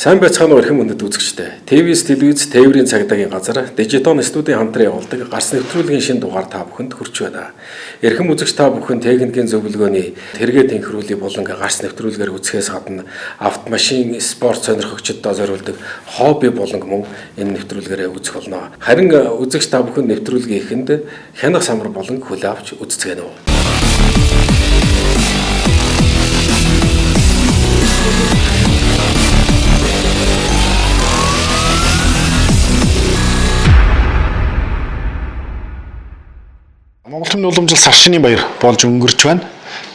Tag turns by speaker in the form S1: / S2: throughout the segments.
S1: Сайн байцгаана уу эрхэм хүндэт үзэгчдээ. ТV телевиз тээврийн цагдаагийн газар Дижитон студийн хамтран явуулдаг гарц нэвтрүүлгийн шинэ дугаар та бүхэнд хүрч байна. Эрхэм үзэгч та бүхэн техникийн зөвлөгөөний тэргээ тэнхрүүлэг болон гарц нэвтрүүлгээр үзэхээс гадна автомашин спорт сонирхогчдод зориулдаг хобби болон мөн энэ нэвтрүүлгээрээ үзэх болно. Харин үзэгч та бүхэн нэвтрүүлгийн эхэнд хянах самар болон хүлээ авч үзцгээнэ үү.
S2: Монголын уламжлал сар шинийн баяр болж өнгөрч байна.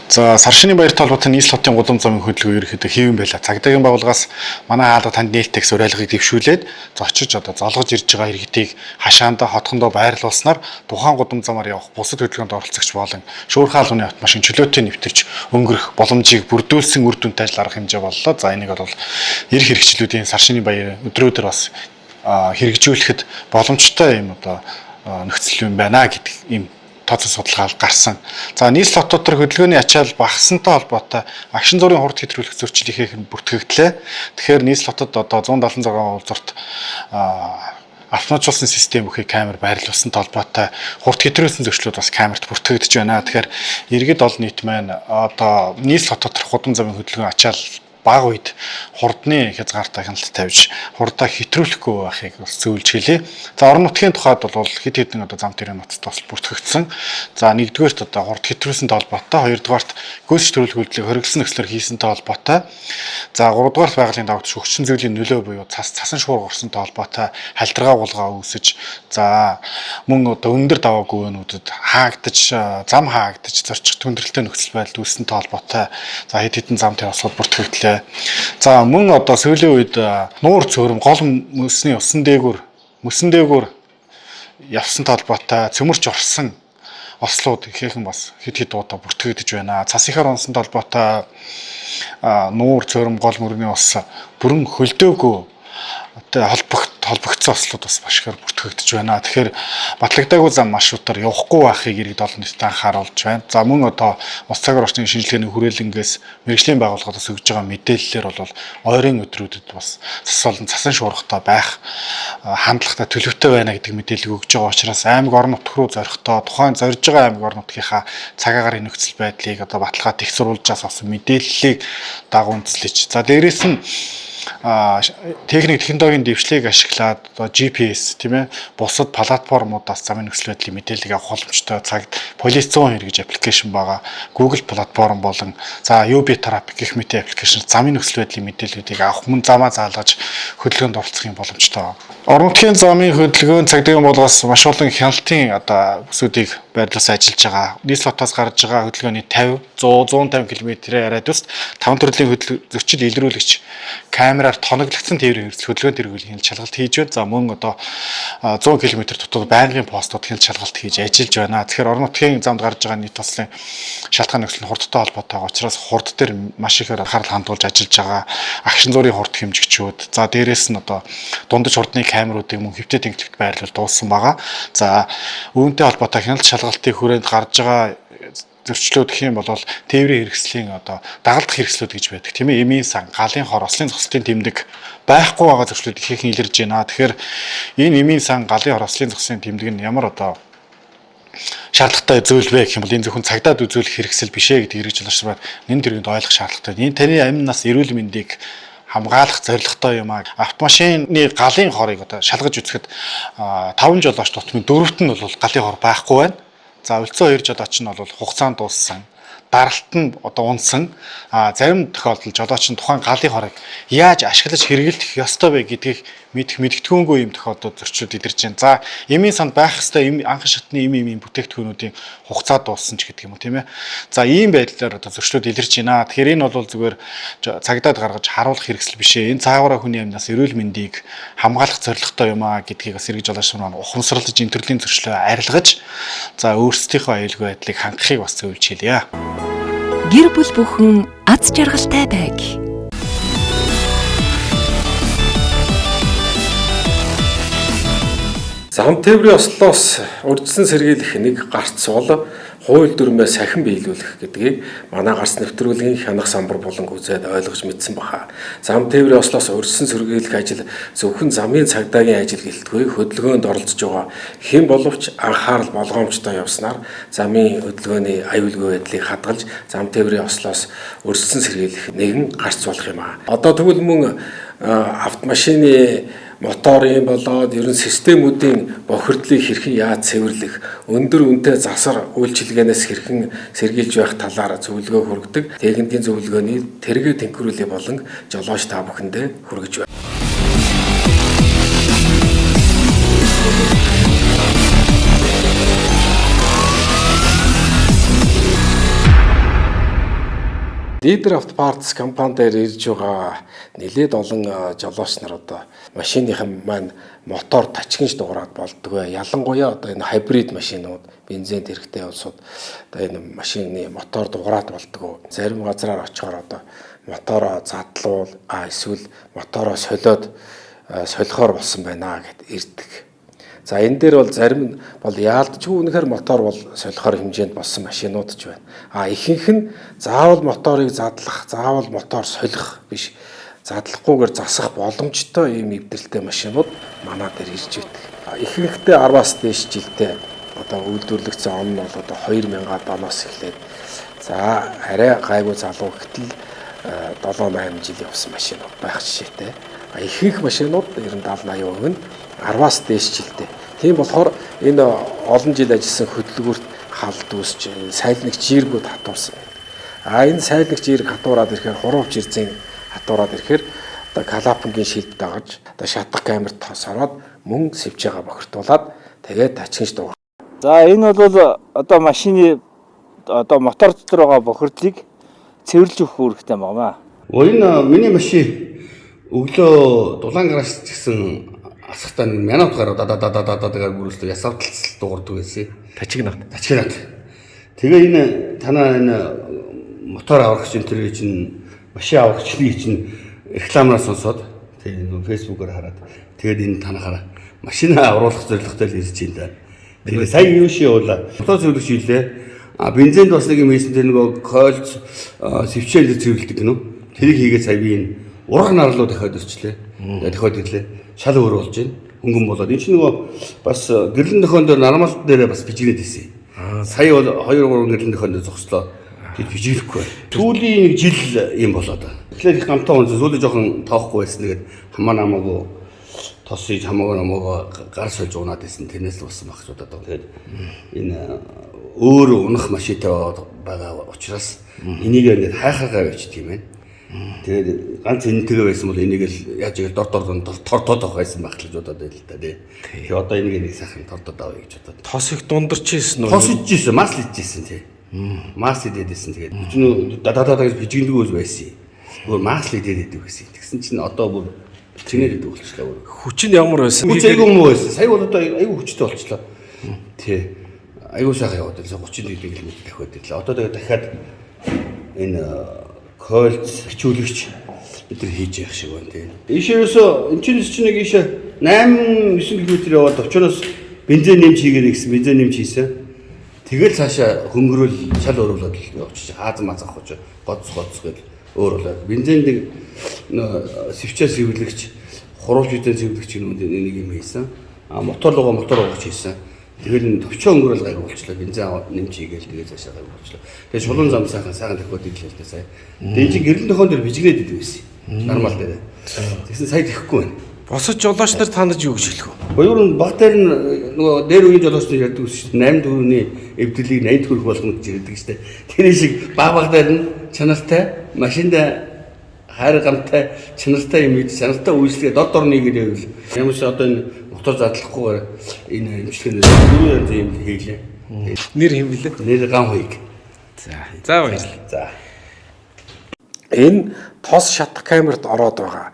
S2: За сар шинийн баярт холбоотой нийслэл хотын гудамж замын хөдөлгөөн ерөнхийдөө хийвэн байла. Цагдаагийн байгууллагаас манай хаалга танд нээлттэйг уриалгыг дэвшүүлээд зочиж залгаж ирж байгаа иргэдийг хашаандаа хотхондоо байрлуулснаар тухайн гудамж замаар явах бусад хөдөлгөөнд оролцогч болон шуурхай албаны автомашин чөлөөтэй нэвтэрч өнгөрөх боломжийг бүрдүүлсэн үр дүнтэй ажил арга хэмжээ боллоо. За энийг бол эрх хэрэгчлүүдийн сар шинийн баяр өдрөөр бас хэрэгжүүлэхэд боломжтой юм нөхцөл юм байна гэдэг ийм тооцоо судалгаа гарсан. За нийслэл хотод хөдөлгөөний ачаал багассантай холбоотой агшин зургийн хурд хэтрүүлэх зөрчил ихээхэн бүртгэгдлээ. Тэгэхээр нийслэл хотод одоо 176 улсорт автоматжуулсан систем бүхий камер байрлуулсан толботой хурд хэтрүүлсэн зөрчлүүд бас камерт бүртгэгдэж байна. Тэгэхээр иргэд олон нийт маань одоо нийслэл хотод гудамж замын хөдөлгөөн ачаал бага үед хурдны хязгаартаа хяналт тавьж хурдаа хэтрүүлэхгүй байхыг бас зөвлөж хэлье. За орон нутгийн тухайд бол хэд хэдэн зам тэрийн нутагт бас бүртгэгдсэн. За нэгдүгээрт хурд хэтрүүлсэнтэй холбоотой, хоёрдугаарт гүйцэтгэх төрөлх үйлдэлийг хориглосон нөхцлөөр хийсэнтэй холбоотой. За гуравдугаарт байгалийн давагч хүчин зүйлийн нөлөө буюу цасан шуурга орсонтой холбоотой халдиргаа гулгаа үүсэж, за мөн өндөр даваа гүөнүүдэд хаагдаж, зам хаагдаж, зорчих хүндрэлтэй нөхцөл байдал үүссэнтэй холбоотой. За хэд хэдэн зам тэр бас бүртгэгдлээ. За мөн сүүлийн үед нуур цөөрөм гол мөсний усан дээгүүр явсантай холбоотой цөмөрч орсон ослууд ихээхэн бас хэд удаа бүртгэгдэж байна. Цас ихаар онсонтой холбоотой нуур цөөрөм гол мөрний ус бүрэн хөлдөөгүй холбогдсон ослууд бас маш ихээр бүртгэгдэж байна. Тэгэхээр батлагдаагүй зам маршрутаар явахгүй байхыг иргэд олон нийтэд анхааруулж байна. За мөн ус цагаар орчны шинжилгээний хүрээлэнгээс мэргэжлийн байгууллагаас өгж байгаа мэдээллээр бол ойрын өдрүүдэд бас цас болон цасан шуургатай байх хандлагатай төлөвтэй байна гэдэг мэдээлэл өгж байгаа учраас аймаг орон нутг руу зорихдоо тухайн зорж байгаа аймаг орон нутгийнхаа цаг агаарын нөхцөл байдлыг баталгаат их сурвалжаас авсан мэдээллийг дагуулж. За дээрээс нь техник технологийн дэвшлиг ашиглаад GPS тийм ээ бусад платформудаас замын нөхцөл байдлын мэдээллийг авах боломжтой цагт Police 100 гэж аппликейшн байгаа. Google платформ болон UB Traffic гэх мэт аппликейшн замын нөхцөл байдлын мэдээллүүдийг авах мөн замаа заалгаж хөдөлгөөнд оролцох юм боломжтой. Орон нутгийн замын хөдөлгөөн цагдаагийн байгууллагаас маш олон хяналтын бүсүүдийг байрлуулсан ажиллаж байгаа. Нийслэл хотоос гарч байгаа хөдөлгөөний 50, 100, 150 км-ийн радиуст 5 төрлийн зөрчил илрүүлэгч камераар тоноглогдсон тээврийн хэрэгсэл хөдөлгөөн тэргүүлийн хяналт шалгалт хийж байна. За мөн 100 км дотор байнгын постууд хяналт шалгалт хийж ажиллаж байна. Тэгэхээр орон нутгийн замд гарч байгаа нийт тослын шалтгаан нөхцөл нь хурдтай холбоотойгоо учраас хурд дээр маш ихээр анхаарал хандуулж ажиллаж байгаа. Агшин зургийн хурд хэмжигчүүд. За дээрээс нь дундаж хурдны камеруудыг мөн хэвтэ тэнхлэгт байрлуул дууссан байгаа. За үүнтэй холбоотой хяналт шалгалтын хүрээнд гарч байгаа зөрчлүүд гэх юм бол тээврийн хэрэгслийн дагалдах хэрэгслүүд гэж байдаг тийм ээ. Эмийн сан, галын хор, ослын зогсолтын тэмдэг байхгүй байгаа зөрчлүүд ихээхэн илэрж байна. Тэгэхээр энэ эмийн сан, галын хор, ослын зогсолтын тэмдэг нь ямар шаардлагатай зөвлөвэ гэх юм бол энэ зөвхөн цагдаад үзүүлэх хэрэгсэл биш ээ гэдэг хэрэгжил ашиглаад нэн тэргэнд ойлгох шаардлагатай. Энэ таны амнаас эрүүл мэндийг хамгаалах зорилготой юм аа. Автомашины галын хорыг шалгаж үзэхэд 5 жолооч тутмын 4-т нь бол галын хор байхгүй байна. За үлцэн 2 жолооч нь бол хугацаанд дууссан. Даралт нь унсан. Зарим тохиолдолд жолооч нь тухайн галын хорыг яаж ашиглаж хэрэглэх ёстой вэ гэдгийг мэдгэдэггүй юм тохиолдолд зөрчилд илэрж байна. За эмийн санд байх хэвээр анхан шатны эм бүтээгдэхүүнүүдийн хугацаа дууссан ч гэдэг юм уу тийм ээ. За ийм байдлаар зөрчлүүд илэрж байна. Тэгэхээр энэ бол зүгээр цагдаад гаргаж харуулах хэрэгсэл биш ээ. Энэ цаагаараа хүний амьнаас эрүүл мэндийг хамгаалах зорилготой юм аа гэдгийг бас эргэж жолооч маань ухамсарлаж энэ төрлийн зөрчлөө арилгаж өөрсдийнхөө аюулгүй байдлыг хангахыг бас зөвлөж хэлье.
S3: Гэр бүл бүхэн аз жаргалтай байг.
S1: Зам тээврийн ослоос урьдчилан сэргийлэх нэг гарц бол хууль дүрмээ сахин биелүүлэх гэдгийг манай гарц нэвтрүүлгийн хянах самбар болон үзээд ойлгож мэдсэн баха. Зам тээврийн ослоос урьдчилан сэргийлэх ажил зөвхөн замын цагдаагийн ажил гэлтгүй хөдөлгөөнд оролцож байгаа хэн боловч анхаарал болгоомжтой явснаар замын хөдөлгөөний аюулгүй байдлыг хадгалж зам тээврийн ослоос урьдчилан сэргийлэх нэгэн гарц болох юм аа. Одоо тэгвэл мөн автомашины моторын болоод ерөн системүүдийн бохирдлыг хэрхэн яаж цэвэрлэх, өндөр үнэтэй засар үйлчилгээнээс хэрхэн сэргийлж байх талаар зөвлөгөө хүргэдэг техникийн зөвлөгөөний тэргээ тэнхрүүлээ болон жолооч та бүхэндээ хүргэж байна. Leader Auto Parts компани дээр ирж байгаа нэлээд олон жолооч нар одоо машиныхан маань мотор тачигч дуурайд болдгоо. Ялангуяа одоо энэ хайбрид машинууд, бензин хэрэгтэй улсууд одоо энэ машины мотор дуурайд болдгоо. Зарим газраар очихоор одоо мотороо задлуул, эсвэл мотороо солиод солихоор болсон байна гэд ирдэг. За энэ дээр бол зарим нь бол яалтчгүй үнэхээр мотор бол солихоор хэмжээнд болсон машинууд ч байна. Ихэнх нь заавал моторыг задлах, заавал мотор солих биш. Задлахгүйгээр засах боломжтой ийм эвдэрэлтэй машинууд манай дээр ирж байдаг. Ихэнхдээ 10-аас дээш жилдээ одоо үйлдвэрлэгдсэн он нь бол одоо 2000 оноос эхлээд за арай гайгүй залуу гэтэл 7-8 жил явсан машинууд байх жишээтэй. Ихэнх машинууд ер нь 70-80% нь 10-аас дээш жилдээ. Тийм болохоор энэ олон жил ажилласан хөдөлгөөрт халд үүсч сайлныг жиргүүд хатуурсан байна. Энэ сайлныг жирг хатуураад ирэхээр хурууч ирзэн хатуураад ирэхээр одоо калапангийн шилд дагаж одоо шатах камерт тосороод мөн сэвж байгаа бохирдуулаад тэгээд тачигч дуугар.
S4: За энэ бол одоо машины одоо мотор дотор байгаа бохирдлыг цэвэрлж өгөх үүрэгтэй юм байна.
S5: Энэ миний машин өглөө дулаан гараж гэсэн асахтаа минут гараад дададададагаар бүрэлдэхүүн ясавталцал дуурдаг байсан.
S1: Тачигнаад.
S5: Тэгээ энэ танаа энэ мотор аврагч энэ төрний чинь машин аврагчны чинь рекламаар сонсоод тэгээ нэг фэйсбүүкээр хараад тэгээд энэ танахаараа машина авруулах зорилготой л ирж байна. Тэгээ сая юу ши явуулаа. Мотор зөвлөгч хийлээ. Бензинд бас нэг юм хийсэн тэр нөгөө койлц сэвчээр зөвлөдөг гэнэ. Тэрийг хийгээд сая би энэ ураг нарлуу дахиад өрчлээ. Дахиад ирлээ. Шал өөр болж байна. Хөнгөн болоод энэ чинь нөгөө бас гэрлэн дөхөн дээр нормалт дээр бас бичигнээд ирсэн. Сая бол 2-3 гэрлэн дөхөн дээр зогслоо. Тэг бичирэхгүй. Түүлийн нэг жил юм болоод. Тэгэхээр их гамтаа хүн сүүлийн жоохон тоохгүй байсан. Тэгээд хамаа намаагүй тосыг хамаагүй намаагүй гар сольж унаад байсан. Тэрнээс л болсон багч удаад. Тэгээд энэ өөр унах машинтай байгаа учраас энийг ингээд хайхаагаа бичдэг юм байна. Тэгээд ганц энэтэйгээ байсан бол энийг л яаж игээр тордоод авах байсан байх гэж бодоод байл л та тий. Тэгээ одоо энийг нэг сайхан тордоод авъя гэж бодоод.
S1: Тос их дундарч ийсэн үү?
S5: Тос ижсэн, мас ижсэн тий. Мас идээдсэн тэгээд өчнөө дададаа гэж бичгэндэг үз байсан. Өөр мас идээдэг байсан. Тэгсэн чинь одоо бүр бичгэнээд идэв болчихлоо өөр.
S1: Хүч нь ямар байсан?
S5: Хүч айгүй муу байсан. Сая бол одоо айгүй хүчтэй болчихлоо. Тий. Айгүй сайхан яваад байсан. 30 дэдэг л мэд дахиад ирлээ. Одоо тэгээд дахиад энэ койлц хичүүлэгч эдгээр хийж явах шиг байна тийм. Ийшээсөө энэ чинь нэг ийшээ 8-9 км яваад очноос бензин нэмж хийгэрэй гэсэн бензин нэмж хийсэн. Тэгэл цаашаа хөнгөрөөл шал өөрөөлөд явчих. Хаазан маз авах гэж гоц гэл өөр болоо. Бензинийг сэвчээр сэвэрлэгч, хуруулчтай сэвэрлэгч нэг юм хийсэн. Мотор уугч хийсэн. Тэгэл төвчөө өнгөрөөл гайг болчлоо. Бензин нэмж хийгээл тэгээ цаашаа гайг болчлоо. Тэгээ шулуун зам сайхан төхөөд ирлээ л дээ сая. Тэгээ чи гэрэл төхөн дээр bijгнээд идэв байсан. Нормал дээр. Тэгсэн сая тэхгүй байна.
S1: Босож жолооч нар танаж юу гэж хэлэх вэ?
S5: Хоёр нь баг дээр нөгөө дээр үеийн жолооч нар ярьдаг шүү дээ. 8 төгрөгийн эвдэрлийг 80 төгрөг болгоно гэж ярьдаг шүү дээ. Тэр шиг баг дээр нь чанартай, машинда хайр гамтай, чанартай юм ийж чанартай үйлчлэгээ дод дор нэгээр явуул. Ямар ч одоо энэ мотор задлахгүйгээр энэ эмчилгээний дөрвөн янзын юм хийлээ.
S1: Нэр хэм блэ?
S5: Нэр ган хуйг.
S1: За баярлалаа.
S5: За.
S1: Энэ тос шатах камерт ороод байгаа.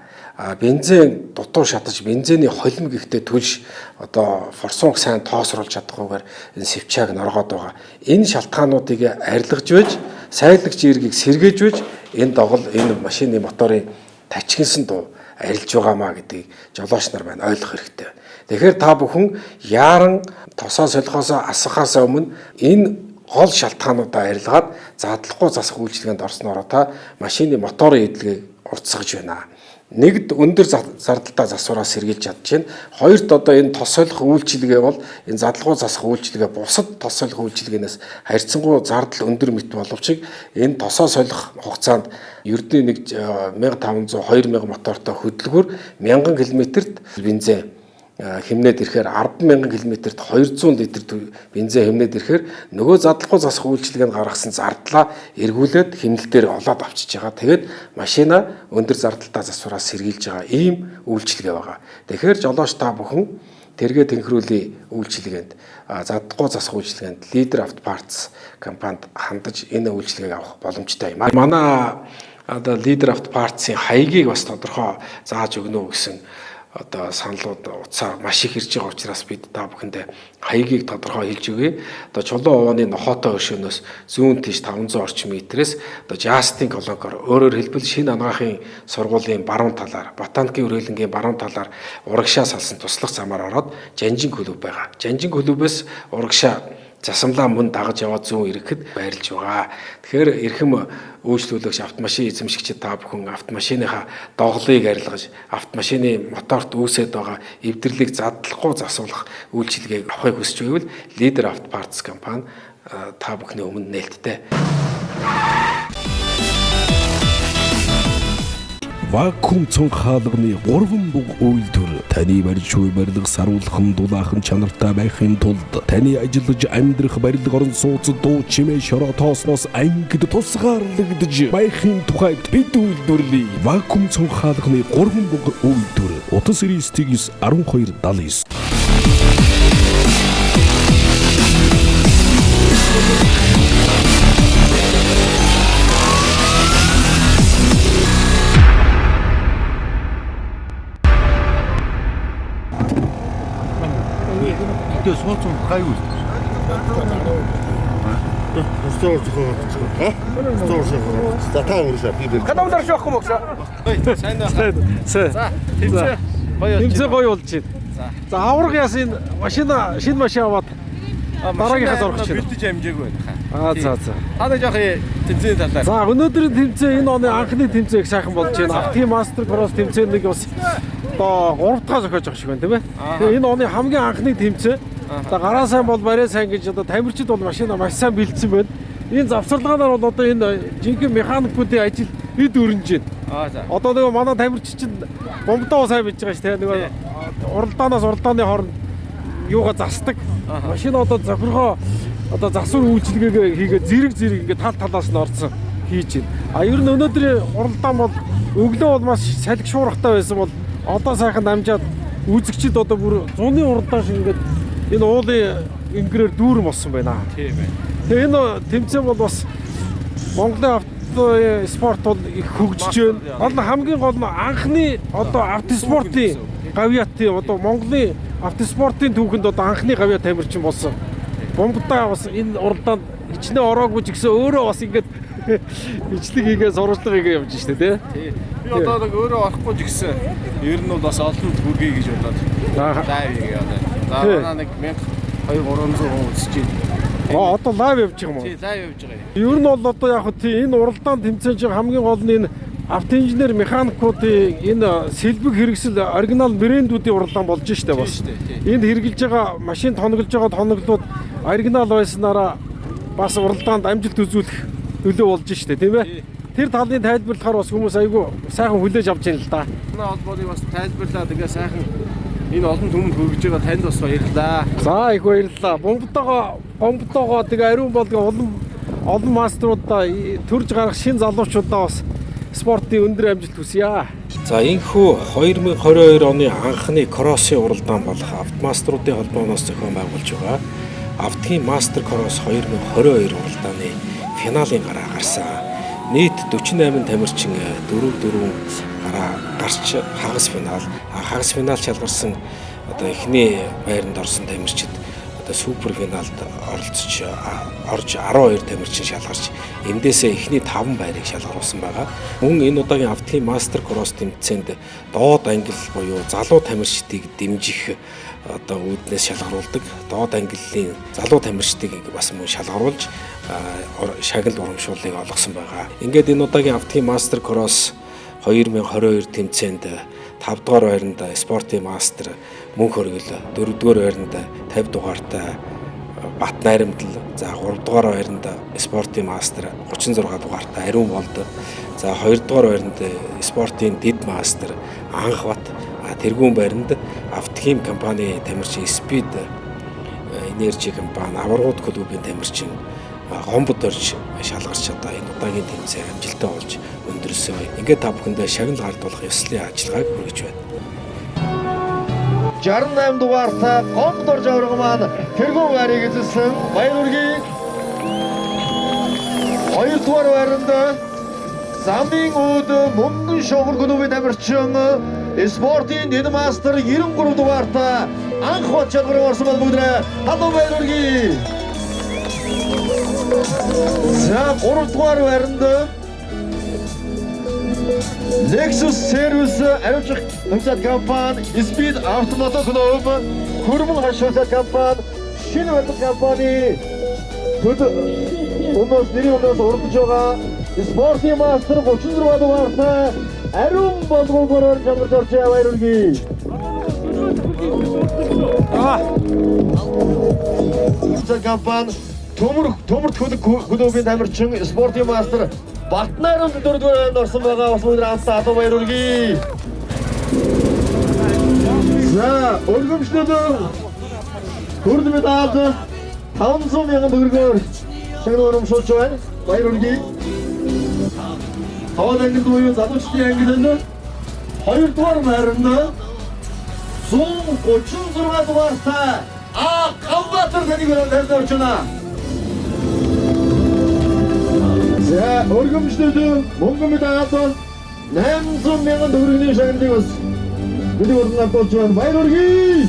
S1: Бензин дутуу шатаж бензиний холим гихтээ түлш одоо форсунг сайн тоосруулж чадахгүйгээр энэ сэвчааг норгоод байгаа. Энэ шалтгаануудыг арилгаж байж, сайлгч эргийг сэргээж байж энэ догол энэ машины моторын тачигнсан дуу арилж байгаамаа гэдгийг жолооч нар маань ойлгох хэрэгтэй. Тэгэхээр та бүхэн яаран тосоо солихоос асахаас өмнө энэ гол шалтгаануудаа арилгаад задлахгүй засах үйлчилгээнд орсноор та машины моторын эдлэгийг уртсгаж байна. Нэгд өндөр зардалтай засвараа сэргийлж чадчихээн. Хоёрт одоо энэ тос солих үйлчилгээ бол энэ задлгуу засах үйлчилгээ бусад тос солих үйлчилгээнээс харьцангуй зардал өндөр мэт боловч энэ тосоо солих хугацаанд ердийн нэг 1500 2000 мотортой хөдөлгүүр 1000 км-т бензин хэмнээд ирэхээр 100000 км-т 200 литр бензин хэмнээд ирэхээр нөгөө задлахгүй засах үйлчилгээнд гаргасан зардлаа эргүүлээд хэмнэлтээр олоод авчиж байгаа. Тэгээд машина өндөр зардалтай засвараас сэргийлж байгаа ийм үйлчилгээ байгаа. Тэгэхээр жолооч та бүхэн тэргээ тэнхрүүлийн үйлчилгээнд задлахгүй засах үйлчилгээнд Leader Auto Parts компанид хандаж энэ үйлчилгээг авах боломжтой юм. Манай одоо Leader Auto Parts-ийн хаягийг бас тодорхой зааж өгнө үү гэсэн одоо саналууд утсаа маш их ирж байгаа учраас бид та бүхэндээ хаягийг тодорхой хэлж өгье. Одоо чулуун овооны нохоотой өршөөнөөс зүүн тийш 500 орчим метрээс одоо Justin колонкоор өөрөөр хэлбэл шинэ анагаахын сургуулийн баруун талаар, ботаникийн үргэлэнгийн баруун талаар урагшаа салсан туслах замаар ороод Жанжин клуб байгаа. Жанжин клубээс урагшаа засамлаа мөн дагаж яваад зүүн ирэхэд байрлаж байгаа. Тэгэхээр эрхэм үйлчлүүлэгч автомашин эзэмшигчид та бүхэн автомашиныхаа доголыг арилгаж автомашины моторт үүсээд байгаа эвдэрлийг задлахгүй засуулах үйлчилгээг авахыг хүсч байвал Leader Auto Parts компани та бүхний өмнө нээлттэй.
S6: Вакуум цонх хаалганы 3 буг үйлдвэр таны барьж буй барилга саруулхан дулаахан чанартай байхын тулд таны ажиллаж амьдрах барилга орон сууц дуу чимээ шороо тоосноос ангид тусгаарлагдж байхын тухайд бид үйлдвэрлэе. Вакуум цонх хаалганы 3 буг үйлдвэр утас 99 1279.
S5: сууцсан гай үст. Стоор зохиол. Стоор зохиол. Статаа уршаа би бэр.
S7: Канамдар шохгүй мөксө. Сайн байна. За, тэмцээ.
S4: Тэмцээ гоё болж байна. За авраг ясын машина шинэ машин аваад дараагийнхаас орох чинь.
S7: Бэлтэж амжаагүй
S4: За
S7: байна.
S4: за.
S7: Та нэг жоох тэмцээний талаар.
S4: За өнөөдрийн тэмцээ энэ оны анхны тэмцээг сайхан болж байна. Автын Master Cross тэмцээнийг бас одоо 3 дахь зохиож байгаа шиг байна тийм ээ. Тэгээ энэ оны хамгийн анхны тэмцээ. Одоо гараа сайн бол барай сайн гэж одоо тамирчид бол машина маш сайн бэлдсэн байна. Энэ завсарлагаанаар бол одоо энэ жинхэнэ механикуудын ажил эд өрнөж байна.
S7: За.
S4: Одоо нөгөө манай тамирчид чинь бомбдоо сайн бийж байгаа ш тийм нөгөө уралдаанаас уралдааны хооронд юугаа засдаг. Машина одоо зохиргоо одоо засвар үйлчилгээг хийгээд зэрэг ингээд тал талаас нь орцсон хийж байна. А ер нь өнөөдрийн уралдаан бол өглөө бол маш салхи шуурхтай байсан бол одоо сайхан дамжаад үзэгчид одоо бүр зуны уралдаан шиг ингээд энэ уулын ингэрээр дүүрэн болсон байна.
S7: Тийм ээ.
S4: Тэгээ энэ тэмцээн бол бас Монголын автоспорт бол их хөгжиж байна. Одоо хамгийн гол нь анхны одоо автоспортын гавьяатын одоо Монголын автоспортын түүхэнд одоо анхны гавьяа тамирчин болсон. Бомбдаа бас энэ уралдаанд хичнээн ороогүй ч гэсэн өөрөө бас ингээд ичлэг хийгээ сурвалжлага хийгээ явж штэ тий.
S7: Би одоо нэг өөрөө орохгүй ч гэсэн ер нь бол бас олонд хүргэе гэж бодоод лайв хийгээ яваад. За манай нэг 1200-300 хүн үзэж байна.
S4: Одоо лайв явж байгаа юм уу?
S7: Тий, лайв явж байгаа.
S4: Ер нь бол одоо яг хөө энэ уралдаан тэмцээн чинь хамгийн гол нь энэ автоинженер механикуудын энэ сэлбэг хэрэгсэл оригинал брэндүүдийн уралдаан болж штэ бас. Энд хэрэгжилж байгаа машин тоноглож байгаа тоноглууд оригинал байснараа бас уралдаанд амжилт үзүүлэх нөлөө болж штэ тийм ээ. Тэр талын тайлбарлахаар бас хүмүүс айгүй сайхан хүлээж авч байна л да.
S7: Манай холбооны бас тайлбарлаад ингээ сайхан энэ олон түмэнд хөргөж байгаа танд бас баярлалаа.
S4: За их баярлалаа. Бомбтойгоо тэгээ ариун болгон олон мастеруудаа төрж гарах шин залуучуудаа бас спортын өндөр амжилт хүсье.
S1: За энэхүү 2022 оны анхны кроссын уралдаан болох автомастеруудын холбооноос зохион байгуулж байгаа Автын Master Cross 2022 уралдааны финалийн гараа гарсан. Нийт 48 тамирчин 4 гараа гарч хагас финал шалгарсан одоо эхний байранд орсон тамирчид одоо супер финалд орж 12 тамирчин шалгарч эндээсээ эхний 5 байрыг шалгаруулсан байгаа. Мөн энэ удаагийн автгийн мастер кросс тэмцээнд доод ангил буюу залуу тамирчдыг дэмжих одоо үүднээс шалгаруулдаг. Доод ангиллын залуу тамирчдыг бас мөн шалгаруулж шагнал урамшууллыг олгосон байгаа. Ингээд энэ удаагийн автгийн мастер кросс 2022 тэмцээнд 5 дугаар байранд спортын мастер Мөнх Оргил, 4 дугаар байранд 50 дугаартай Бат Найрамдал, за 3 дугаар байранд спортын мастер 36 дугаартай Ариун Болд, за 2 дугаар байранд спортын Дид мастер Анхбат, тэргүүн байранд автохим компани тамирчин Speed Energy компани аваргууд клубын тамирчин Гомбод орж шалгарч одоо энэ удаагийн тэмцээн амжилттай болж өндөрсөн. Ингээд та бүхэндээ шагнал гардуулах ёслолын ажиллагааг хүргэж байна.
S8: 68 дугаартай Гомбод орж аварга маань тэргүүн байрыг эзэлсэн. Баяр хүргэе. 2 дугаар байранд замын үүд мөнгөн шовхор клубын тамирчин спортын Дид мастер 93 дугаартай Анхбат шалгарыг орсон бол бүгдээ халуун баяр хүргэе. За 3 дугаар байранд Lexus Service ариуцах хэмжээд компани Speed Auto Club хөрмөн хашаасаа компани шинэ барилга компани өнөөс урдж байгаа спортын мастер 36 дугаартай Ариун Болгоогоор шалгарч орж баяр хүргэе. Компани Төмөрт клубын тамирчин спортын мастер Бат Найрамдал 4 дугаар байранд орсон байгаа. Бас өнөр хамтдаа халуун баяр хүргэе. За, өргөмжлөд хүрд медалд 500 мянган төгрөгөөр шагнал урамшуулж байна. Баяр хүргэе. Хаваад ангид буюу залуучдын ангид 2 дугаар байранд 136 дугаартай Гамбатар таныг өргөмж байна. За, өргөмжлөд мөнгөн медалд 800 мянган төгрөгийн шагналыг бас бидний урднаар болж байна. Баяр хүргэе.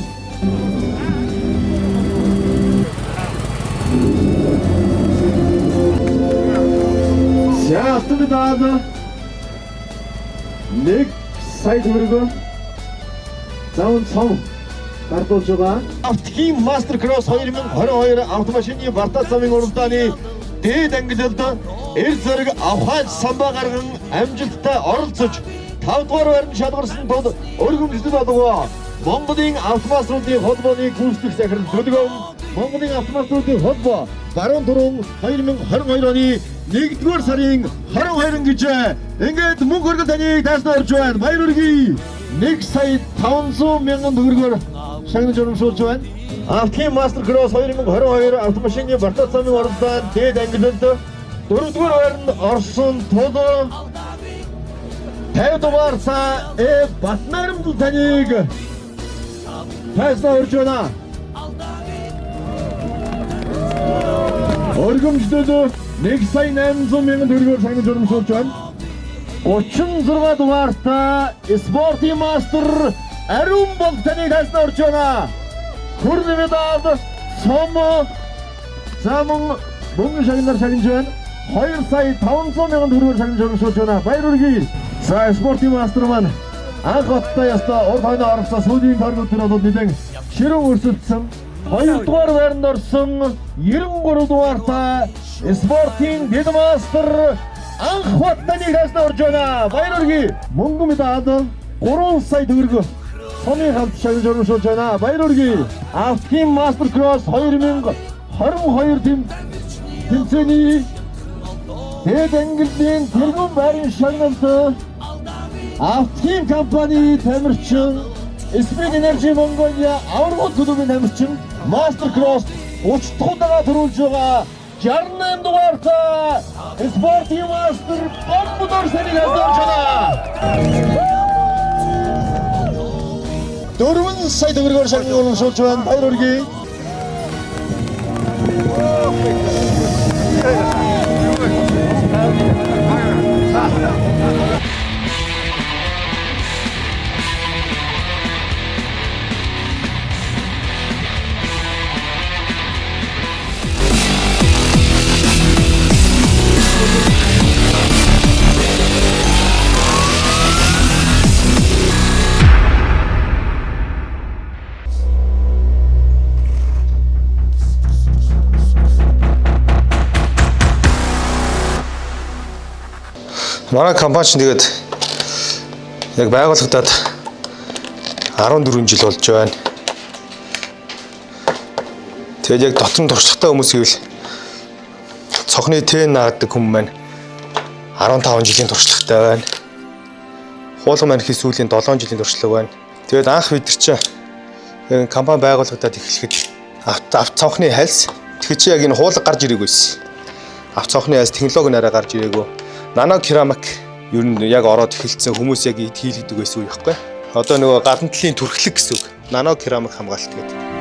S8: За, автын медалд 1 сая төгрөгөөр завн цом гардуулж байгаа. Автохим мастер кросс 2022 автомашины Бартас замын уралдааны дээд ангилалд эр зэрэг авхаач самбаа гарган амжилттай оролцож 5 дугаар байранд шалгарсан тул өргөмжлөд болов. Монголын автомасруудын холбооны гүйцэтгэх захирал төлөвлөгөө Монголын автомасруудын холбоо баруун түрүүн 2022 оны 1-р сарын 22 гэж ингээд мөнгө хөргөл таныг тааснаа орж байна. Баяр хүргэе. 1 сая 500 мянган төгрөгөөр шагнал урамшуулж байна. Автохим мастер кросс 2022 автомашины Бартас замын уралдаанд дээд ангилалд 4 дугаар байранд орсон тул 50 дугаартай Бат Найрамдал таныг тааснаа орж байна. Өргөмжлөд 1 сая 800 мянган төгрөгөөр шагнал урамшуулж байна. 36 дугаартай спортын мастер Ариун Болд таныг тааснаа орж байна. Хүрд медалд цом замун мөнгөн шагналаар шагнаж байна. 2 сая 500 мянган төгрөгөөр шагнаж урамшуулж байна. Баяр хүргэе. За, спортын мастер маань Анхбаттай яста урд хойно оролцсон сүүлийн торгуудын бол нэлээд ширүүн өрсөлдсөн. 2 дугаар байранд орсон 93 дугаартай спортын Дид мастер Анхбат таныг тааснаа орж байна. Баяр хүргэе. Мөнгөн медалд 3 сая төгрөг Соны хамт шагнаж урамшуулж байна. Баяр хүргэе. Автохим мастер кросс 2022 тэмцээний дээд ангилын тэргүүн байрын шагналд автохим компани тамирчин Speed Energy Mongolia аваргууд клубын тамирчин мастер кросс 30 дугаараа төрүүлж байгаа 68 дугаартай спортын мастер Гомбод орж байна. 4 сая төгрөгөөр шагнал урамшуулж байна. Баяр хүргэе.
S9: Манай компани ч тэгээд яг байгуулагдаад 14 жил болж байна. Тэгээд яг дотор нь туршлагатай хүмүүс гэвэл цохны тэн наадаг хүмүүс маань 15 жилийн туршлагатай байна. Хуулган манхи сүүлийн 7 жилийн туршлага байна. Тэгээд анх бид чинь компани байгуулагдаад эхлэхэд авто цонхны хальс тэгэхээр чи яг энэ хуулга гарч ирээгүй байсан. Авто цонхны хальс технологи нараа гарч ирээгүй. Нано керамик ер нь яг ороод эхэлсэн хүмүүс яг хийлэгдэг байсан үе байхгүй. Одоо нөгөө гадна талын түрхлэг гэсэн үг. Нано керамик хамгаалт гэдэг.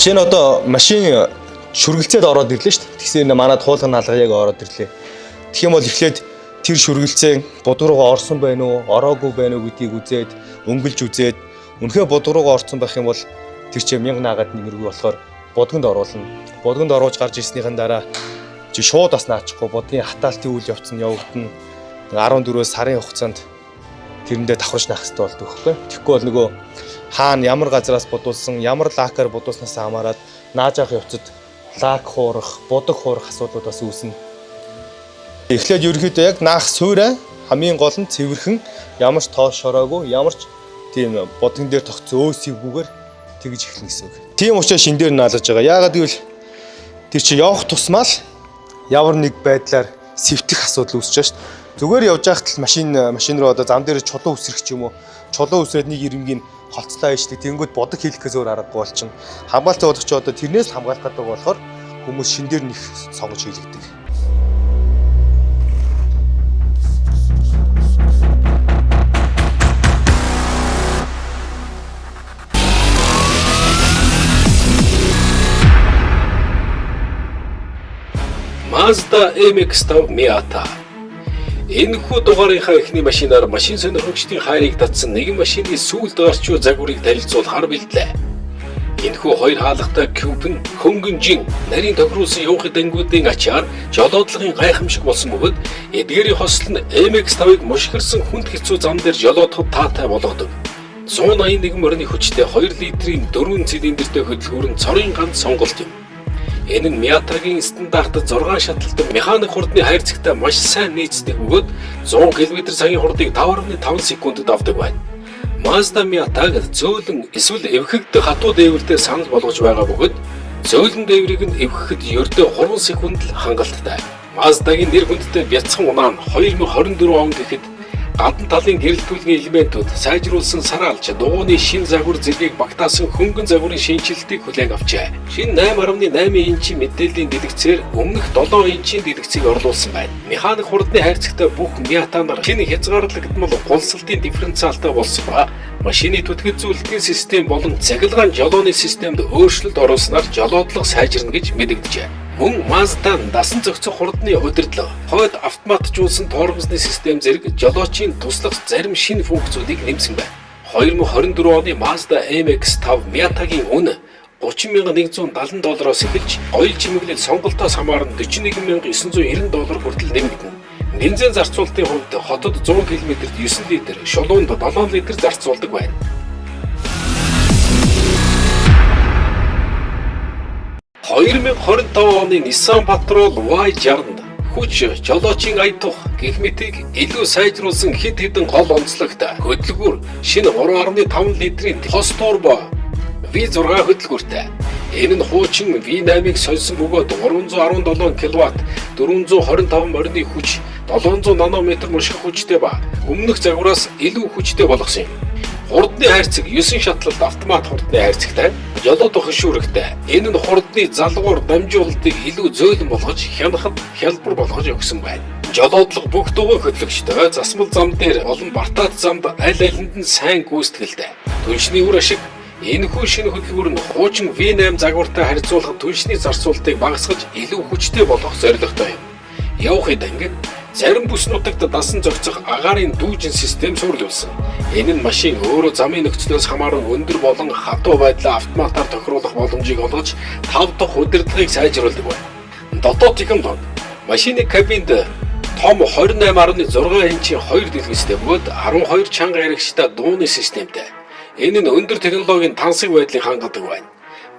S9: Жишээ нь одоо машин шүргэлцээд ороод ирлээ шүү дээ. Тэгсэн манад хуулгын хаалга яг ороод ирлээ. Тэгэх юм бол эхлээд тэр шүргэлцээ бодог руугаа орсон байна уу, ороогүй байна уу гэдгийг үзээд, өнгөлж үзээд, үнэхээр бодог руугаа орсон байх юм бол тэр чинь 1000 наагаад нэгэргүй болохоор бодгонд оруулна. Бодгонд оруулж гарч ирснийхэн дараа чи шууд бас наачихгүй бодгийн хатаалтын үйл явц нь явагдана. 14 сарын хугацаанд тэрэндээ давхарч наах хэрэгтэй болдог байхгүй. Тэгэхгүй бол нөгөө хаана ямар газараас бодуулсан, ямар лакаар бодуулснаас хамаарат нааж авах явцад лак хуурах, бодог хуурах асуудлууд бас үүснэ. Эхлээд ерөнхийдөө яг наах суурай хамгийн гол нь цэвэрхэн, ямар ч тоос шороогүй, ямар ч тийм бодгон дээр тогтсон өөсөвгүйгээр тэгж эхлэнэ гэсэн үг. Тийм учраас шин дээр наалж байгаа. Яагаад гэвэл тэр чинь явах тусмаа л ямар нэг байдлаар сэвтэх асуудал үүсэж байгаа шүү дээ. Зүгээр явж байхад л машин руу одоо зам дээр чулуу үсрэх ч юм уу, чулуу үсрээд нэг ирмгийн холцлоо иждэг. Тэнгүүд бодог хийлэхээс өөр аргагүй болчихно. Хамгаалалтын бодлогч одоо тэрнээс л хамгаалах гэдэг болохоор хүмүүс шин дээр нэг сонгож хийлэгдэг.
S1: Mazda MX-5 Miata. Энэхүү дугаарынхаа эхний машинаар машин сонирхогчдын хайрыг татсан нэгэн машины сүүлд гарчуу загварыг танилцуулахаар бэлдлээ. Энэхүү хоёр хаалгатай кюп нь хөнгөнжин нарийн тохируулсан явахын дангуудын ачаар жолоодлогын гайхамшиг болсон бөгөөд эдгээрийн хосол нь MX-5-ыг мушгирсан хүнд хэцүү зам дээр жолоодоход таатай болгодог. 181 морины хүчтэй 2 литрийн 4 цилиндртэй хөдөлгүүр нь цорын ганц сонголт юм. Энэ нь Miata-гийн стандартад 6 шаталтай механик хурдны хайрцагтай маш сайн нийцдэг бөгөөд 100 км/цагийн хурдыг 5.5 секундэд авдаг байна. Mazda Miata-г зөөлөн эсвэл эвхэгдэх хатуу дээвэртэй санал болгож байгаа бөгөөд зөөлөн дээврийг нь эвхэхэд ердөө 3 секунд л хангалттай. Mazda-гийн нэр хүндтэй бяцхан унаа нь 2024 он гэхэд гадна талын гэрэл түлгийн элементүүд сайжруулсан сараалж дугууны шин загвар зэргийг багтаасан хөнгөн загварын шинжилтийг хүлээн авчээ. Шинэ 8.8 инчийн мэдээллийн дэлгэцээр өмнөх 7 инчийн дэлгэцийг орлуулсан байна. Механик хурдны хайрцагтай бүх Miata нар шинэ хязгаарлагдмал гулсалтын дифференциалтай болсон ба машины түтгэл зөвлөлтийн систем болон цахилгаан жолооны системд өөрчлөлт оруулснаар жолоодлого сайжирна гэж мэдэгджээ. Мөн Mazda дасан зохицох хурдны удирдлага, хойд автоматжуулсан тоормозны систем зэрэг жолоочийн туслах зарим шинэ функцүүдийг нэмсэн байна. 2024 оны Mazda MX-5 Miata-гийн үн $30,170-оос эхэлж, оёл чимэглэл сонголтоос хамааран $41,990 хүртэл нэмэгдэнэ. Бензин зарцуулалтын хувьд хотод 100 км-д 9 литр, шулуунд 7 литр зарцуулдаг байна. 2025 оны Nissan Patrol Y60-д хүч жолоочийн аятух гэх мэтийг илүү сайжруулсан хэд хэдэн гол онцлогтой хөдөлгүүр шинэ 3.5 литрийн тос турбо V6 хөдөлгүүртэй. Энэ нь хуучин V8-ыг сольсон бөгөөд 317 кВт, 425 морины хүч, 700 нанометр мушгих хүчтэй ба өмнөх загвараас илүү хүчтэй болгосон юм. Хурдны хайрцаг 9 шатлалт автомат хурдны хайрцагтай, жолоодох хөшүүрэгтэй. Энэ нь хурдны залгуур дамжуулалтыг илүү зөөлөн болгож, хянахад хялбар болгож өгсөн байна. Жолоодлого бүх дугуй хөдлөгчтэй засмал зам дээр болон бартаад замд аль алинд нь сайн гүйцэтгэлтэй. Түншний үр ашиг Энэхүү шинэ хөтөлбөр нь хуучин V8 загвартай харьцуулахад түншний зарцуулалтыг багасгаж илүү хүчтэй болгох зорилготой юм. Явахын данг зарим бүс нутагт дасан зохицох агаарын дүүжин систем суурилуулсан. Энэ нь машин өөрөө замын нөхцлөөс хамааран өндөр болон хатуу байдлаа автоматар тохируулах боломжийг олгож 5 дахь удирдлагыг сайжруулдаг байна. Дотоод технологи машины кабинд том 28.6 инчийн 2 дэлгэнцтэй бөгөөд 12 чанга хэрэгжтэй дууны системтэй. Энэ нь өндөр технологийн тансаг байдлыг хангадаг байна.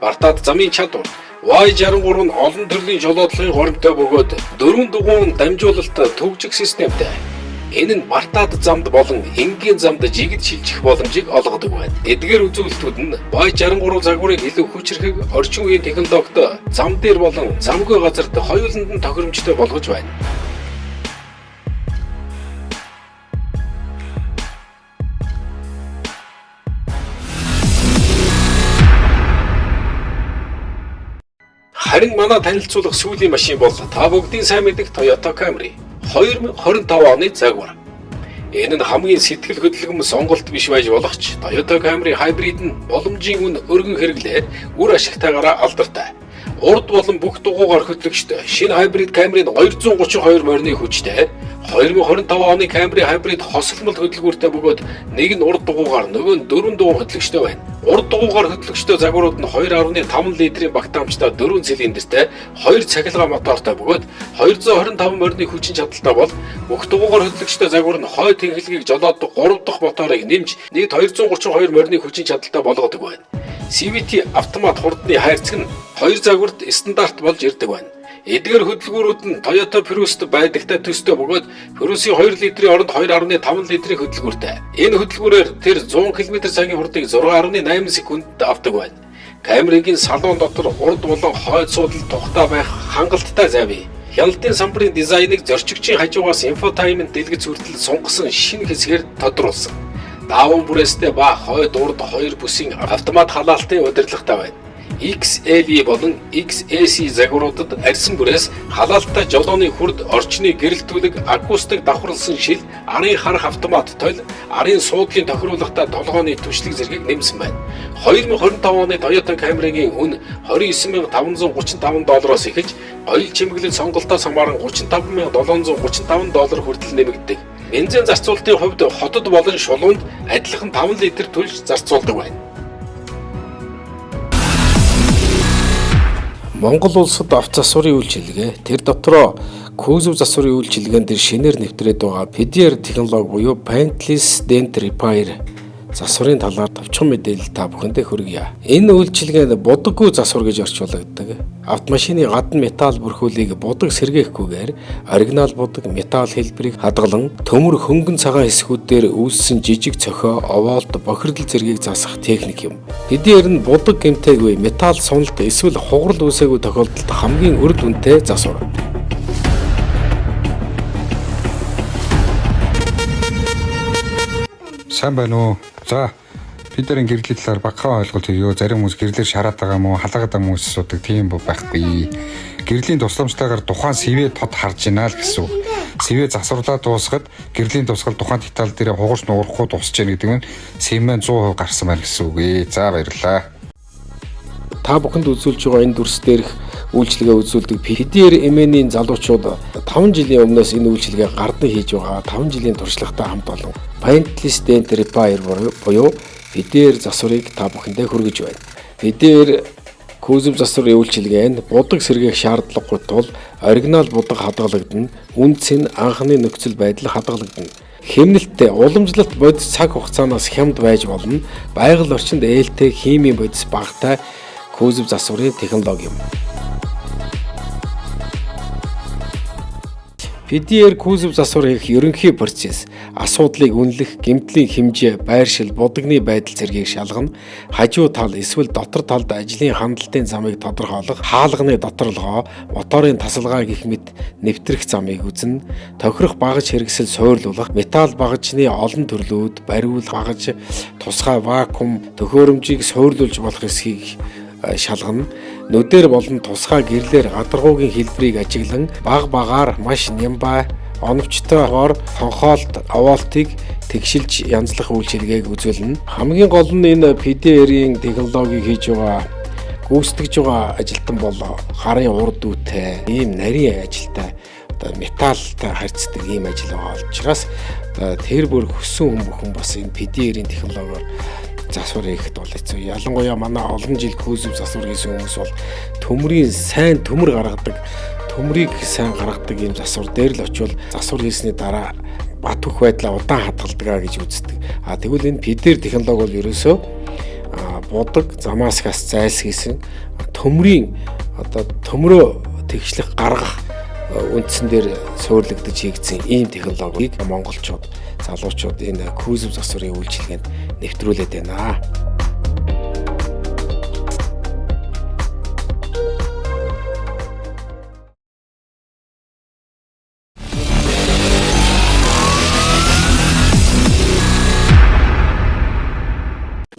S1: Бартад замын чадвар Y63 нь олон төрлийн жолоодлогын горимтой бөгөөд 4 дугуйн дамжуулалт төгжих системтэй. Энэ нь бартад замд болон энгийн замд жигд шилжих боломжийг олгодог байна. Эдгээр үзүүлэлтүүд нь Y63 загварыг илүү хүчрхэг орчин үеийн технологид зам дээр болон замгүй газарт хоёуланд нь тохиромжтой болгож байна. Харин манай танилцуулах сүүлийн машин бол та бүгдийн сайн мэддэг Toyota Camry 2025 оны загвар. Энэ нь хамгийн сэтгэл хөдлөм сонголт биш байж болох ч Toyota Camry Hybrid нь боломжийн үн өргөн хэрэглээд үр ашигтайгаараа алдартай. Урд болон бүх дугуйгаар хөтлөгчтэй шинэ Hybrid Camry нь 232 морины хүчтэй 2025 оны Camry Hybrid хосолмол хөдөлгүүртэй бөгөөд нэг нь урд дугуйгаар нөгөө нь 4 дугуй хөтлөгчтэй байна. Урд дугуйгаар хөтлөгчтэй загварууд нь 2.5 литрийн багтаамжтай 4 цилиндртэй 2 цахилгаан мотортой бөгөөд 225 морины хүчин чадалтай бол бүх дугуйгаар хөтлөгчтэй загвар нь хой тэнхлэгийг жолооддог 3 дахь моторыг нэмж нэг 232 морины хүчин чадалтай болгодог байна. CVT автомат хурдны хайрцаг нь 2 загварт стандарт болж ирдэг байна. Эдгээр хөдөлгүүрүүд нь Toyota Prius-т байдагтай төстэй бөгөөд Prius-ийн 2 литрийн оронд 2.5 литрийн хөдөлгүүртэй. Энэ хөдөлгүүрээр тэр 100 км/цагийн хурдыг 6.8 секундэд авдаг байна. Camry-гийн салон дотор урд болон хойд суудлал тухтай байх хангалттай завь. Хяналтын самбарын дизайныг зорчигчийн хажуугаас infotainment дэлгэц хүртэл сунгасан шинэ хэсгээр тодруулсан. Дааван бүрээстэй ба хойд урд 2 бүсийн автомат халаалтын удирдлагатай байна. XLE болон XAC загваруудад арьсан бүрээс халаалттай жолооны хурд орчны гэрэлтүүлэг акустик давхарлсан шил, арын харах автомат тойл, арын суудлын тохируулгатай толгойн түвшлэг зэргийг нэмсэн байна. 2025 оны Toyota Camry-гийн үн $29,535 эхэлж, оюул чимэглэл сонголтоос хамааран $35,735 хүртэл нэмэгддэг. Бензин зарцуулалтын хувьд хотод болон шулуунд адилхан 5 литр төлж зарцуулдаг байна. Монгол улсад авто засварын үйлчилгээ, тэр дотроо кузов засварын үйлчилгээнд шинээр нэвтрээд байгаа PDR технологи буюу Paintless Dent Repair засварын талаар товчхон мэдээлэл та бүхэндээ хүргье. Энэ үйлчилгээ нь будаггүй засвар гэж орчуулагддаг. Автомашины гадна металл бүрхүүлийг будаг сэргээхгүйгээр оригинал будаг металл хэлбэрийг хадгалан төмөр хөнгөн цагаан хэсгүүдээр үүссэн жижиг цохио, овоолт, бохирдол зэргийг засах техник юм. PDR нь будаг гэмтээгүй металл суналт эсвэл хугарал үүсээгүй тохиолдолд хамгийн өрд үнэтэй засвар.
S10: Сайн байна уу? За, бидний гэрлэлийн талаар багахан ойлголт өгөө. Зарим хүмүүс гэрлэлээр шараад байгаа мó, халаагаад байгаа хүмүүс асуудаг тийм байхгүй. Гэрлийн тусламжтайгаар тухайн CV тод харж байна л гэсэн үг. CV засварлаа дуусгаад гэрлийн тусгал тухайн деталь дээр хугарч нуурахгүй тусч яана гэдэг нь CV-ийн 100% гарсан байна гэсэн үг ээ. За баярлалаа.
S1: Та бүхэнд үзүүлж байгаа энэ дүрс дээрх үйлчилгээ үзүүлдэг PDR MN-ийн залуучууд 5 жилийн өмнөөс энэ үйлчилгээ гардны хийж байгаа 5 жилийн туршлагатай хамт олон Paintless Dent Repair буюу PDR засварыг та бүхэндээ хүргэж байна. PDR кузов засварын үйлчилгээ нь будаг сэргээх шаардлагагүй тул оригинал будаг хадгалагдана, үнц нь анхны нөхцөл байдал хадгалагдана. Хэмнэлттэй уламжлалт бодис цаг хугацаанаас хямд байж болно. Байгаль орчинд ээлтэй химийн бодис багатай кузов засварын технологи юм. PDR кузов засвар хийх ерөнхий процесс асуудлыг үнэлэх, гэмтлийн хэмжээ, байршил, будагны байдал зэргийг шалгана, хажуу тал эсвэл дотор талд ажлын хандлтын замыг тодорхойлох, хаалганы доторлогоо, моторын тасалгаа гэх мэт нэвтрэх замыг үзнэ, тохирох багаж хэрэгсэл суйрлуулах, металл багажны олон төрлүүд, бариул багаж, тусгай вакуум, төхөөрөмжийг суйрлуулж болох эсхийг шалгана. Нүдээр болон тусгай гэрлэр гадаргуугийн хэлбэрийг ажиглан баг багаар маш нямбай оновчтойгоор хонхоолт аваалтыг тэгшилж янзлах үйлчилгээг үзүүлнэ. Хамгийн гол нь энэ PDR-ийн технологиг хийж байгаа гүйцэтгэж байгаа ажилтан бол гарын урд үүтэй, ийм нарийн ажилтай, одоо металлтай харьцдаг ийм ажил байгаа учраас тэр бүр хөссөн хүн бас энэ PDR-ийн технологиор засвар хийхэд бол хэцүү. Ялангуяа манай олон жил кузов засвар хийсэн хүмүүс бол төмрийн сайн төмөр гаргадаг, төмрийг сайн гаргадаг ийм засвар дээр л очивол засвар хийсний дараа бат бөх байдлаа удаан хадгалдаг гэж үздэг. Тэгвэл энэ PDR технологи бол ерөөсөө будаг, замаасгаас зайлсхийсэн төмрийн одоо төмрөө тэгшлэх гаргах үндсэн дээр суурилагдаж хийгдсэн ийм технологиг монголчууд, залуучууд энэ кузов засварын үйлчилгээнд нэвтрүүлээд байна.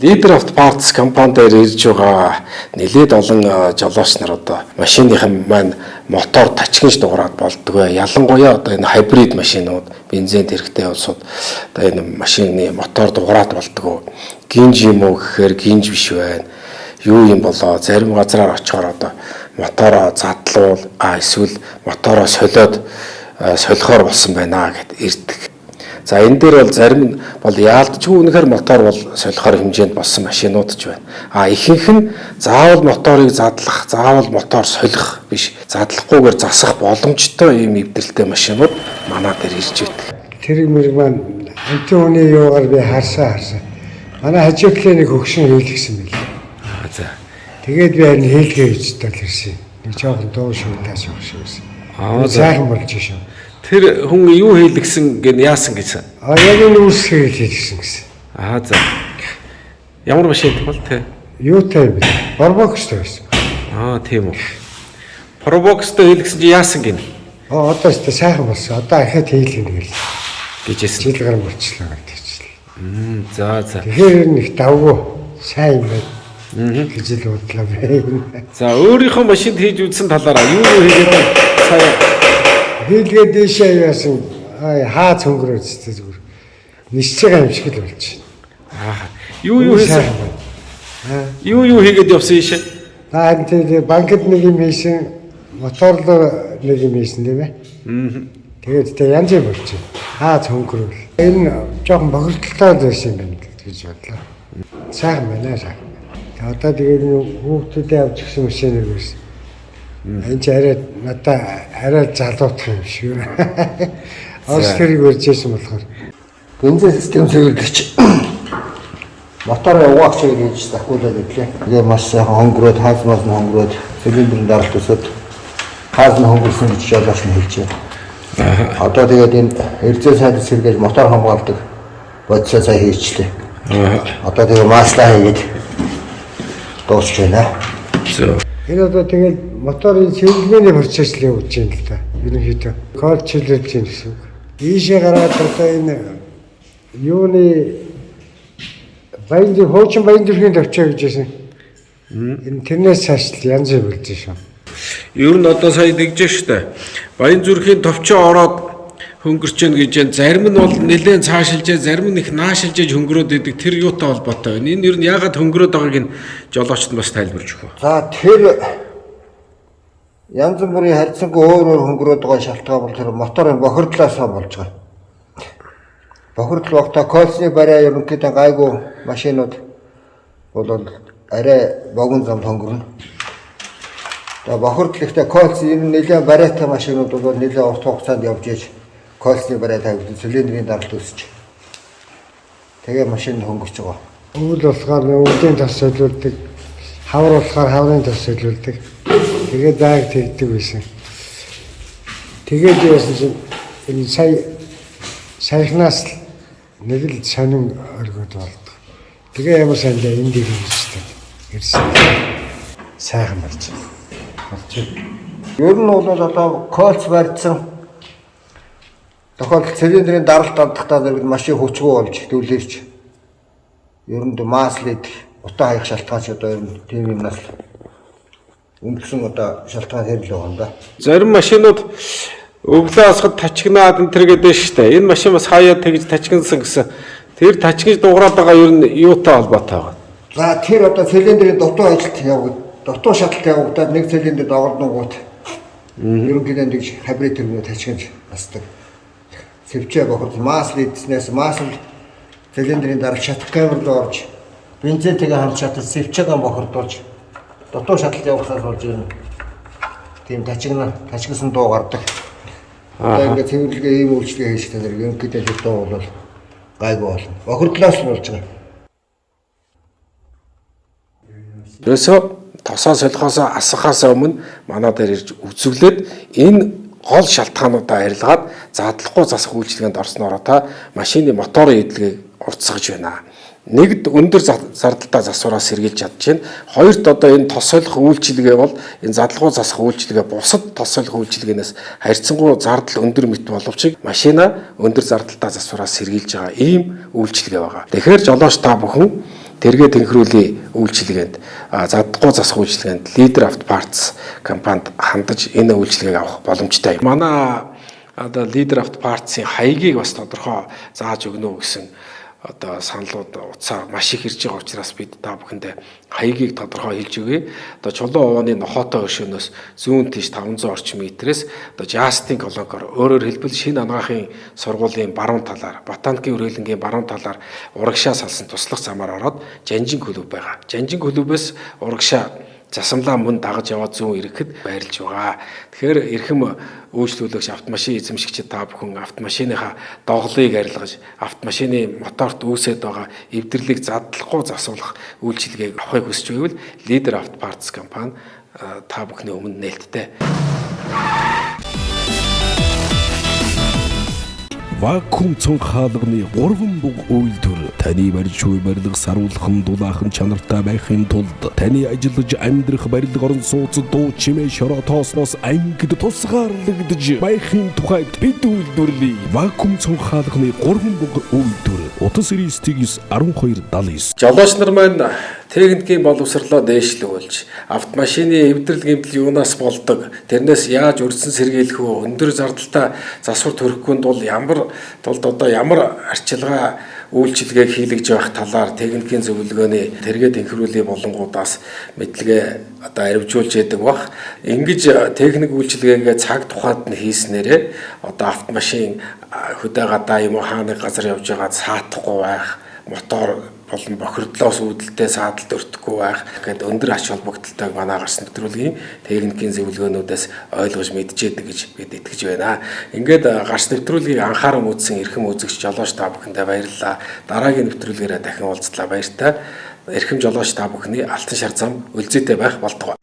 S1: Leader of Parts компанидээр ирж байгаа нэлээд олон жолооч нар одоо машиныхан маань мотор тачгинж дуурайд болдгоо. Ялангуяа одоо энэ хайбрид машинууд, бензин хэрэгтэй улсууд одоо энэ машины мотор дуурайд болдгоо. Гинж юм уу гэхээр гинж биш байна. Юу юм болоо зарим газраар очихоор одоо мотороо задлуул эсвэл мотороо солиод солихоор болсон байна гэд ирдэг. За энэ дээр бол зарим нь бол яалтчгүй үнэхээр мотор бол солихоор хэмжээнд болсон машинууд ч байна. Ихэнх нь заавал моторыг задлах, заавал мотор солих биш, задлахгүйгээр засах боломжтой ийм эвдэлтэй машинууд манай дээр ирж байдаг.
S11: Тэр мөрөг маань амтны хүний юугаар би харсан. Манай хажуудлын нэг хөгшин хийлгсэн байл.
S1: За.
S11: Тэгээд би харин хийлгээ гэж талэрсэн. Нэг жоохон дуу шүү тааш өгшөөс. Сайхан болж шүү.
S1: Тэр хүн юу хийлгсэн гэн яасан гэсэн?
S11: Яг энэ үүсгээ хийлгсэн гэсэн.
S1: За. Ямар машин бол тэ?
S11: Юутай юм бэ? Probox-тэй байсан.
S1: Тийм үү. Probox-тэй хийлгсэн чи яасан гин?
S11: Одоо ч сайхан болсон. Одоо ахад хийлгэнэ гээл.
S1: Гэжсэн.
S11: Жил гар болчихлоо гэдэг.
S1: За.
S11: Тэгэхээр нэг давгүй сайн юм байна. Гэж л бодлоо бэ.
S1: За өөрийнхөө машинд хийж үзсэн талаараа юу хийгээд сая
S11: хийлгээ дэшээ яасан хаац хөнгөрөөд зүгээр нисэж байгаа юм шиг л болж
S1: байна. Юу хийсэн? Юу хийгээд явсан ийшээ?
S11: Тэгээд банкд нэг юм хийсэн, моторлоо нэг юм хийсэн тийм ээ. Тэгээд янз бүр болж байна. Хаац хөнгөрөөл. Энэ жоохон бохирдолтой байсан юм байна гэж бодлоо. Сайхан байна сайхан. Одоо тэгээд хүүхдүүдээ авч гисэн машиныг байсан. Энд арай залуутах юм шиг. Ос тэрийг үржсэн болохоор бензин систем зөвлөж мотор яваач гэж захиулаад ирлээ. Тэгээ маш сайхан хонгороод хаалмаас нь хонгороод цилиндрийн даралт өсөд хаалт нь хонгорсон гэж жолооч нь хэлжээ. Одоо тэгээд энэ эрзээ сайд сэргээж мотор хамгаалдаг бодисоо сая хийчлээ. Одоо тэгээ маслаа хийгээд дуусч байна. Энэ одоо тэгээд моторын чиглэлийн процесс л явуулж байна л да. Ерөнхийдөө код чиглэж байна гэсэн үг. Ийшээ гараад одоо энэ юуны баян хуучин баян зүрхийн төвчөө гэж байсан. Энэ тэрнээс цааш л янз бүр болж шүү.
S1: Ер нь одоо сая дэгжээ штэ. Баян зүрхийн төвчөө ороод хөнгөрч гэн гэж байна. Зарим нь бол нэлээд цаашилжээ, зарим нь их наашилжээж хөнгөрөөд идэг. Тэр юутай холбоотой байна? Энэ ер нь яагаад хөнгөрөөд байгааг нь жолоочд бас тайлбарж өгөө.
S11: За тэр янз бүрийн харьцангуй өөр хөнгөрөөд байгаа шалтгаан бол тэр моторын бохирдлоос болж байгаа. Бохирдол багтаа кольцны барай ерөнхийдөө гайгүй машинууд бол арай богино замд хөнгөрнө. За бохирдол ихтэй кольц энэ нэлээд барайтай машинууд бол нэлээд урт хугацаанд явж ийж кольцны барай тавьдаг цилиндрийн даралт өсөж. Тэгээ машин хөнгөрч байгаа. Өвөл болохоор өвлийн тос солиулдаг, хавар болохоор хаврын тос солиулдаг. Тэгээд байг тэгдэг байсан. Тэгээд яасан чинь энэ саяхнаас нэг л сонин өргөд болдог. Тэгээ ямар сайн дэ энэ дээр ирсэн. Сайхан болж байна. Ер нь бол одоо кольц барьсан тохиолдолд цилиндрийн даралт алдахтаа зэрэг машин хүчгүй болж дүүлэрч. Ер нь маслид утаа хаях шалтгаан ч одоо ер нь тийм юмнаас үндсэн одоо шалтгаан хэрэг л байгаа юм да.
S1: Зарим машинууд өглөө асахад тачигнаад энэ төр гэдэг штэ. Энэ машин бас хаяа тэгж тачигнсан гэсэн. Тэр тачигж дуурайд байгаа ер нь юутай холбоотой байгаа?
S11: За тэр одоо цилиндрийн дутуу ажилт явагдаад дутуу шаталт явагдаад нэг цилиндр доголдонгууд ерөнхийдөө нэг хабрид төрмөд тачигнж насдаг. Сэвчээ бохор масл идснээс масл цилиндрийн дараа шатах камерд орж бензинтэйгээ хамт шатал сэвчээгээ бохордуулж дутуу шаталт явуулсаар болж ирнэ. Тийм тачигнсан дуу гардаг. Одоо ингээд цэвэрлэгээ ийм үйлчлэгээ хийж тань ерөнхийдөө дуу бол гайгүй болно. Бохордлоос нь болж байгаа.
S1: Ерөөсөө тосоо солихоосоо асахаас өмнө манай дээр ирж үзүүлээд энэ гол шалтгаануудаа арилгаад задлахгүй засах үйлчилгээнд орсноор та машины моторын эдлэгийг уртсгаж байна. Нэгд өндөр зардалтай засвараас сэргийлж чадчихээн. Хоёрт одоо энэ тос солих үйлчилгээ бол энэ задлахгүй засах үйлчилгээ бусад тос солих үйлчилгээнээс харьцангуй зардал өндөр мэт боловч машина өндөр зардалтай засвараас сэргийлж байгаа ийм үйлчилгээ байгаа. Тэгэхээр жолооч та бүхэн тэргээ тэнхрүүлийн үйлчилгээнд задлахгүй засах үйлчилгээнд Leader Auto Parts компанид хандаж энэ үйлчилгээг авах боломжтой. Манай одоо Leader Auto Parts-ийн хаягийг бас тодорхой зааж өгнө гэсэн одоо саналууд утсаар маш их ирж байгаа учраас бид та бүхэндээ хаягийг тодорхой хэлж өгье. Одоо чулуун овооны нохоотой өршөөнөөс зүүн тийш 500 орчим метрээс одоо Justin колонкоор өөрөөр хэлбэл шинэ анагаахын сургуулийн баруун талаар, ботаникийн үргэлэнгийн баруун талаар урагшаа салсан туслах замаар ороод Жанжин клуб байгаа. Жанжин клубээс урагшаа засамлаа мөн дагаж яваад зүүн ирэхэд байрлаж байгаа. Тэгэхээр эрхэм үйлчлүүлэгч автомашин эзэмшигчид та бүхэн автомашиныхаа доголыг арилгаж автомашины моторт үүсээд байгаа эвдэрлийг задлахгүй засварлах үйлчилгээг авахыг хүсч байвал Leader Auto Parts компани та бүхний өмнө нээлттэй.
S6: Вакуум цонх хаалганы 3 буг үйлдвэр таны барьж буй барилга саруулхан дулаахан чанартай байхын тулд таны ажиллаж амьдрах барилга орон сууцад дуу чимээ шороо тоосноос ангид тусгаарлагдж байхын тухайд бид үйлдвэрлэе. Вакуум цонх хаалганы 3 буг үйлдвэр утас 991279.
S1: Жолооч нар маань техникийн боловсролоо дээшлүүлж автомашины эвдрэл гэмтэл юунаас болдог, тэрнээс яаж үрдсэн сэргийлэх вэ, өндөр зардалтай засвар төрөхгүй тул ямар арчилгаа үйлчилгээг хийлгэж байх талаар техникийн зөвлөгөөний тэргээ тэнхрүүлийн болонгуудаас мэдлэгээ одоо арвижуулж яадаг бах. Ингэж техник үйлчилгээгээ цаг тухайд нь хийснээрээ одоо автомашин хөдөө гадаа юм уу хааны газар явж байгаа саатахгүй байх, мотор болон бохирдлоос үүдэлтэй саадалд өртөхгүй байх гэдэг өндөр ач холбогдолтойг манай гарс нэвтрүүлгийн техникийн зөвлөгөөнүүдээс ойлгож мэдчихэдэг гэж бид итгэж байна. Ингээд гарс нэвтрүүлгийг анхааран үзсэн эрхэм үзэгч жолооч та бүхэндээ баярлалаа. Дараагийн нэвтрүүлгээрээ дахин уулзлаа баяртай. Эрхэм жолооч та бүхний алтан шар зам үлзээтэй байх болтугай.